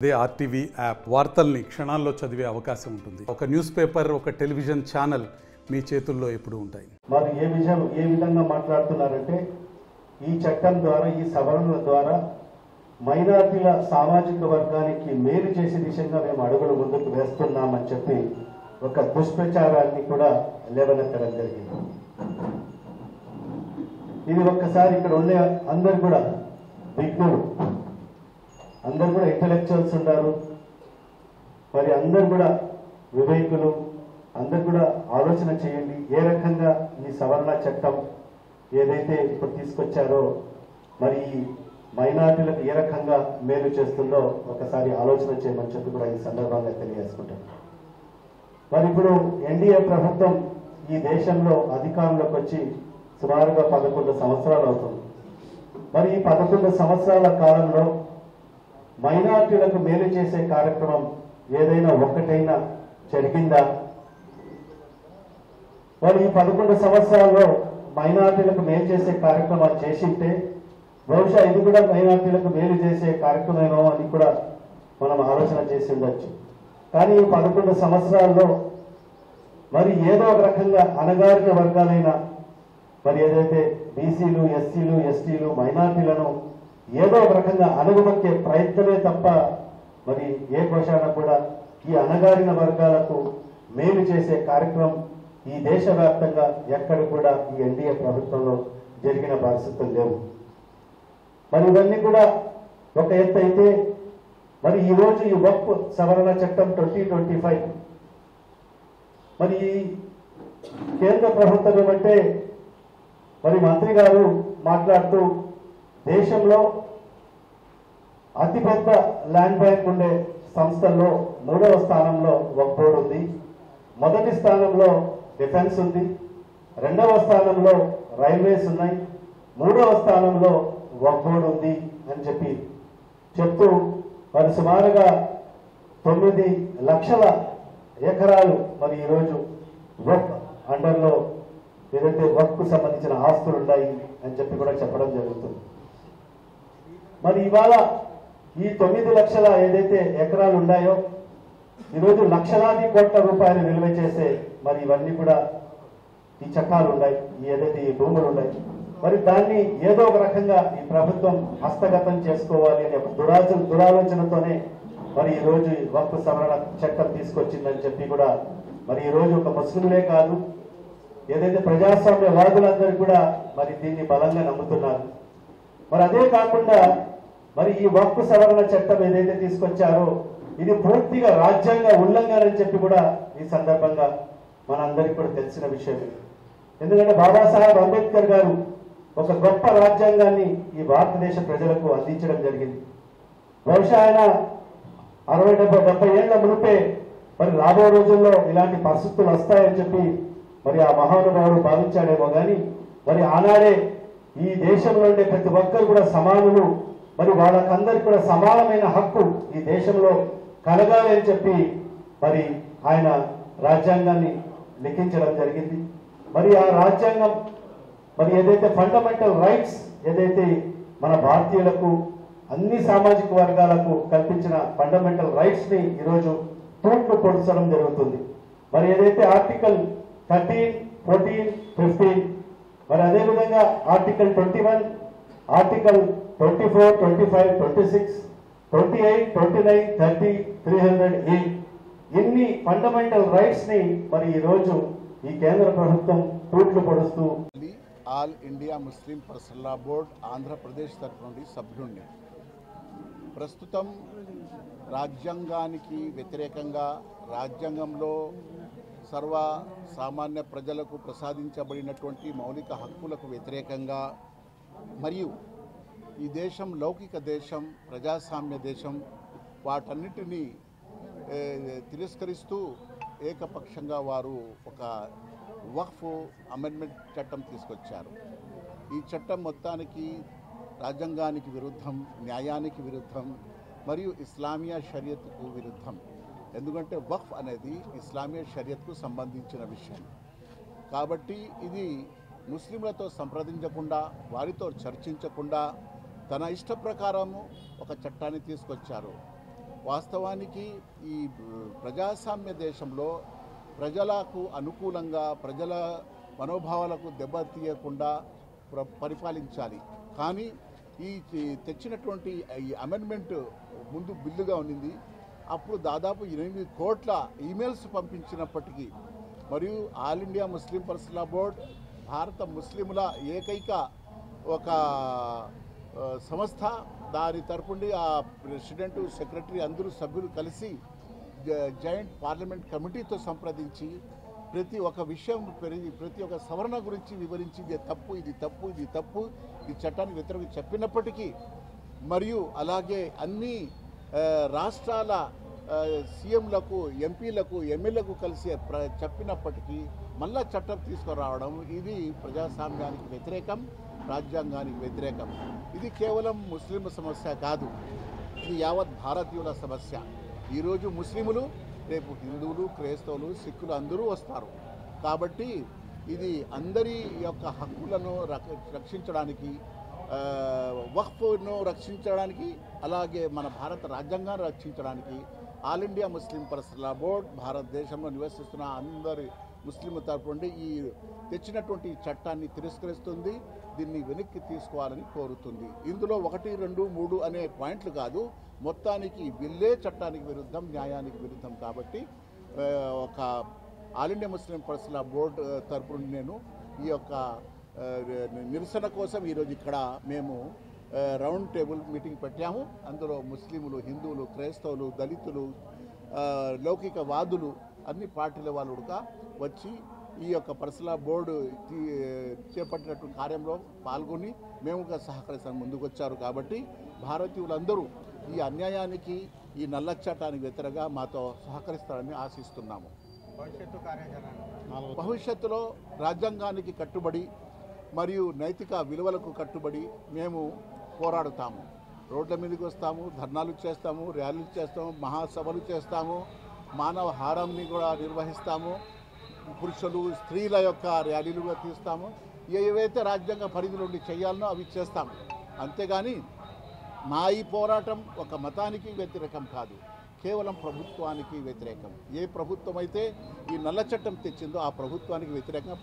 అదే RTV app వార్తల్ని క్షణాల్లో చదివే అవకాశం ఉంటుంది. ఒక న్యూస్ పేపర్, ఒక టెలివిజన్ ఛానల్ మీ చేతుల్లో ఎప్పుడూ ఉంటాయి. మరి ఏ విధంగా మాట్లాడుతున్నారంటే ఈ చట్టం ద్వారా, ఈ సవరణల ద్వారా మైనారిటీల సామాజిక వర్గానికి మేలు చేసే దిశగా మేము అడుగులు ముందుకు వేస్తున్నామని చెప్పి ఒక దుష్ప్రచారాన్ని కూడా లేవనెత్తడం జరిగింది. ఇది ఒక్కసారి ఇక్కడ ఉండే అందరు కూడా విజ్ఞులు, అందరు కూడా ఇంటలెక్చువల్స్ ఉన్నారు, మరి అందరు కూడా వివేకులు, అందరు కూడా ఆలోచన చేయండి. ఏ రకంగా ఈ సవరణ చట్టం ఏదైతే ఇప్పుడు తీసుకొచ్చారో మరి ఈ మైనారిటీలకు ఏ రకంగా మేలు చేస్తుందో ఒకసారి ఆలోచన చేయమని చెప్పి కూడా ఈ సందర్భంగా తెలియజేసుకుంటాం. మరి ఇప్పుడు ఎన్డీఏ ప్రభుత్వం ఈ దేశంలో అధికారంలోకి వచ్చి సుమారుగా 11 సంవత్సరాలు అవుతుంది. మరి ఈ 11 సంవత్సరాల కాలంలో మైనారిటీలకు మేలు చేసే కార్యక్రమం ఏదైనా ఒక్కటైనా జరిగిందా? మరి ఈ 11 సంవత్సరాల్లో మైనారిటీలకు మేలు చేసే కార్యక్రమాలు చేసింటే బహుశా ఇది కూడా మైనారిటీలకు మేలు చేసే కార్యక్రమమేమో అని కూడా మనం ఆలోచన చేసి ఉండొచ్చు. కానీ ఈ 11 సంవత్సరాల్లో మరి ఏదో ఒక రకంగా అణగారిన వర్గాలైన మరి ఏదైతే బీసీలు, ఎస్సీలు, ఎస్టీలు, మైనారిటీలను ఏదో ఒక రకంగా అణగదొక్కే ప్రయత్నమే తప్ప మరి ఏ కోశాన కూడా ఈ అణగారిన వర్గాలకు మేలు చేసే కార్యక్రమం ఈ దేశవ్యాప్తంగా ఎక్కడ కూడా ఈ ఎన్డీఏ ప్రభుత్వంలో జరిగిన పరిస్థితులు లేవు. మరి ఇవన్నీ కూడా ఒక ఎత్తు అయితే, మరి ఈరోజు ఈ వక్ఫ్ సవరణ చట్టం 2025 మరి ఈ కేంద్ర ప్రభుత్వం ఏమంటే మరి మంత్రి గారు మాట్లాడుతూ దేశంలో అతిపెద్ద ల్యాండ్ బ్యాంక్ ఉండే సంస్థల్లో 3వ స్థానంలో వక్ఫ్ బోర్డు ఉంది, మొదటి స్థానంలో డిఫెన్స్ ఉంది, 2వ స్థానంలో రైల్వేస్ ఉన్నాయి, 3వ స్థానంలో వక్ఫ్ బోర్డు ఉంది అని చెప్తూ మరి సుమారుగా 9 లక్షల ఎకరాలు మరి ఈరోజు వక్ఫ్ అండర్లో ఏదైతే వక్ఫ్కు సంబంధించిన ఆస్తులు ఉన్నాయి అని చెప్పి కూడా చెప్పడం జరుగుతుంది. మరి ఇవాళ ఈ 9 లక్షల ఏదైతే ఎకరాలు ఉన్నాయో ఈరోజు లక్షలాది కోట్ల రూపాయలు విలువ చేసే మరి ఇవన్నీ కూడా ఈ చట్టాలు ఉన్నాయి, ఏదైతే ఈ భూములు ఉన్నాయి. మరి దాన్ని ఏదో ఒక రకంగా ఈ ప్రభుత్వం హస్తగతం చేసుకోవాలి అనే ఒక దురాలోచనతోనే మరి ఈరోజు వక్ఫ్ సవరణ చట్టం తీసుకొచ్చిందని చెప్పి కూడా మరి ఈరోజు ఒక ముస్లింలే కాదు, ఏదైతే ప్రజాస్వామ్య వాదులందరూ కూడా మరి దీన్ని బలంగా నమ్ముతున్నారు. మరి అదే కాకుండా మరి ఈ వక్ఫ్ సవరణ చట్టం ఏదైతే తీసుకొచ్చారో ఇది పూర్తిగా రాజ్యాంగ ఉల్లంఘన అని చెప్పి కూడా ఈ సందర్భంగా మనందరికీ కూడా తెలిసిన విషయం. ఎందుకంటే బాబాసాహెబ్ అంబేద్కర్ గారు ఒక గొప్ప రాజ్యాంగాన్ని ఈ భారతదేశ ప్రజలకు అందించడం జరిగింది. బహుశా ఆయన 60-70 ఏళ్ల మునిపే మరి రాబో రోజుల్లో ఇలాంటి పరిస్థితులు వస్తాయని చెప్పి మరి ఆ మహానుభావుడు భావించాడేమో కానీ మరి ఆనాడే ఈ దేశంలో ఉండే ప్రతి ఒక్కరు కూడా సమానులు, మరి వాళ్ళకందరికీ కూడా సమానమైన హక్కు ఈ దేశంలో కలగాలి అని చెప్పి మరి ఆయన రాజ్యాంగాన్ని లిఖించడం జరిగింది. మరి ఆ రాజ్యాంగం మరి ఏదైతే ఫండమెంటల్ రైట్స్ ఏదైతే మన భారతీయులకు అన్ని సామాజిక వర్గాలకు కల్పించిన ఫండమెంటల్ రైట్స్ ని ఈరోజు తూట్లు పొడిచడం జరుగుతుంది. మరి ఏదైతే ఆర్టికల్ 13, 14, 15 మరి అదేవిధంగా ఆర్టికల్ 21, ఆర్టికల్ 24, 25, 26, 28, 29, 30, 308 ఇన్ని ఫండమెంటల్ రైట్స్ ని మరి ఈరోజు ఈ కేంద్ర ప్రభుత్వం తూట్లు పొడుస్తూ all India Muslim personal law board Andhra Pradesh తరఫు నుండి సభ్యుడిని ప్రస్తుతం రాజ్యాంగానికి వ్యతిరేకంగా రాజ్యాంగంలో సర్వ సామాన్య ప్రజలకు ప్రసాదించబడినటువంటి మౌలిక హక్కులకు వ్యతిరేకంగా మరియు ఈ దేశం లౌకిక దేశం, ప్రజాస్వామ్య దేశం, వాటన్నిటినీ తిరస్కరిస్తూ ఏకపక్షంగా వారు ఒక వక్ఫ్ అమెండ్మెంట్ చట్టం తీసుకొచ్చారు. ఈ చట్టం మొత్తానికి రాజ్యాంగానికి విరుద్ధం, న్యాయానికి విరుద్ధం మరియు ఇస్లామియా షరియత్కు విరుద్ధం. ఎందుకంటే వక్ఫ్ అనేది ఇస్లామియా షరియత్కు సంబంధించిన విషయం కాబట్టి ఇది ముస్లింలతో సంప్రదించకుండా, వారితో చర్చించకుండా తన ఇష్ట ప్రకారము ఒక చట్టాన్ని తీసుకొచ్చారు. వాస్తవానికి ఈ ప్రజాస్వామ్య దేశంలో ప్రజలకు అనుకూలంగా ప్రజల మనోభావాలకు దెబ్బతీయకుండా పరిపాలించాలి. కానీ ఈ తెచ్చినటువంటి ఈ అమెండ్మెంట్ ముందు బిల్లుగా ఉన్నింది. అప్పుడు దాదాపు 8 కోట్ల ఈమెయిల్స్ పంపించినప్పటికీ మరియు all India Muslim personal law board భారత ముస్లింల ఏకైక ఒక సంస్థ, దాని తరపుండి ఆ ప్రెసిడెంట్ సెక్రటరీ అందరూ సభ్యులు కలిసి జాయింట్ పార్లమెంట్ కమిటీతో సంప్రదించి ప్రతి ఒక్క విషయం ప్రతి ఒక్క సవరణ గురించి వివరించి ఇది తప్పు, ఇది తప్పు, ఇది తప్పు, ఈ చట్టానికి వ్యతిరేకంగా చెప్పినప్పటికీ మరియు అలాగే అన్ని రాష్ట్రాల సీఎంలకు, ఎంపీలకు, ఎమ్మెల్యేలకు కలిసి చెప్పినప్పటికీ మళ్ళా చట్టం తీసుకురావడం ఇది ప్రజాస్వామ్యానికి వ్యతిరేకం, రాజ్యాంగానికి వ్యతిరేకం. ఇది కేవలం ముస్లిం సమస్య కాదు, ఇది యావత్ భారతీయుల సమస్య. ఈరోజు ముస్లిములు, రేపు హిందువులు, క్రైస్తవులు, సిక్కులు అందరూ వస్తారు. కాబట్టి ఇది అందరి యొక్క హక్కులను రక్షించడానికి, వక్ఫ్ను రక్షించడానికి, అలాగే మన భారత రాజ్యాంగాన్ని రక్షించడానికి all India Muslim personal law board భారతదేశంలో నివసిస్తున్న అందరి ముస్లింల తరపు నుండి ఈ తెచ్చినటువంటి చట్టాన్ని తిరస్కరిస్తుంది. దీన్ని వెనక్కి తీసుకోవాలని కోరుతుంది. ఇందులో 1, 2, 3 అనే పాయింట్లు కాదు, మొత్తానికి బిల్లే చట్టానికి విరుద్ధం, న్యాయానికి విరుద్ధం. కాబట్టి ఒక ఆల్ ఇండియా ముస్లిం పర్సనల్ లా బోర్డు తరపు నుండి నేను ఈ యొక్క నిరసన కోసం ఈరోజు ఇక్కడ మేము రౌండ్ టేబుల్ మీటింగ్ పెట్టాము. అందులో ముస్లింలు, హిందువులు, క్రైస్తవులు, దళితులు, లౌకికవాదులు అన్ని పార్టీల వాళ్ళు వచ్చి ఈ యొక్క పర్సనల్ లా బోర్డు చేపట్టినటువంటి కార్యంలో పాల్గొని మేము సహకరిస్తాను ముందుకు వచ్చారు. కాబట్టి భారతీయులందరూ ఈ అన్యాయానికి, ఈ నల్ల చట్టానికి వ్యతిరేకంగా మాతో సహకరిస్తారని ఆశిస్తున్నాము. భవిష్యత్తులో రాజ్యాంగానికి కట్టుబడి మరియు నైతిక విలువలకు కట్టుబడి మేము పోరాడుతాము. రోడ్ల మీదకి వస్తాము, ధర్నాలు చేస్తాము, ర్యాలీలు చేస్తాము, మహాసభలు చేస్తాము, మానవ హారాన్ని కూడా నిర్వహిస్తాము, పురుషులు, స్త్రీల యొక్క ర్యాలీలుగా తీస్తాము. ఏవైతే రాజ్యాంగ పరిధి నుండి చేయాలనో అవి చేస్తాము. అంతేగాని మా ఈ పోరాటం ఒక మతానికి వ్యతిరేకం కాదు, కేవలం ప్రభుత్వానికి వ్యతిరేకం. ఏ ప్రభుత్వం అయితే ఈ నల్ల చట్టం తెచ్చిందో ఆ ప్రభుత్వానికి వ్యతిరేకంగా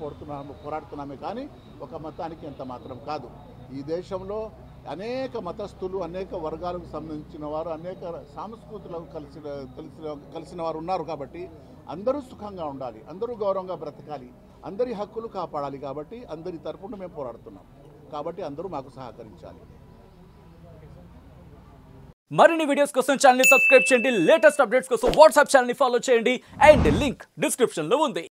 పోరాడుతున్నామే కానీ ఒక మతానికి ఎంత మాత్రం కాదు. ఈ దేశంలో అనేక మతస్థులు, అనేక వర్గాలకు సంబంధించిన వారు, అనేక సంస్కృతులకు కలిసిన వారు ఉన్నారు. కాబట్టి అందరూ సుఖంగా ఉండాలి, అందరూ గౌరవంగా బ్రతకాలి, అందరి హక్కులు కాపాడాలి. కాబట్టి అందరి తరపున మేము పోరాడుతున్నాం. కాబట్టి అందరూ మాకు సహకరించాలి. మరిన్ని వీడియోస్ కోసం ఛానల్ ని సబ్స్క్రైబ్ చేయండి, లేటెస్ట్ అప్డేట్స్ కోసం వాట్సాప్ ఛానల్ ని ఫాలో చేయండి అండ్ లింక్ డిస్క్రిప్షన్ లో ఉంది.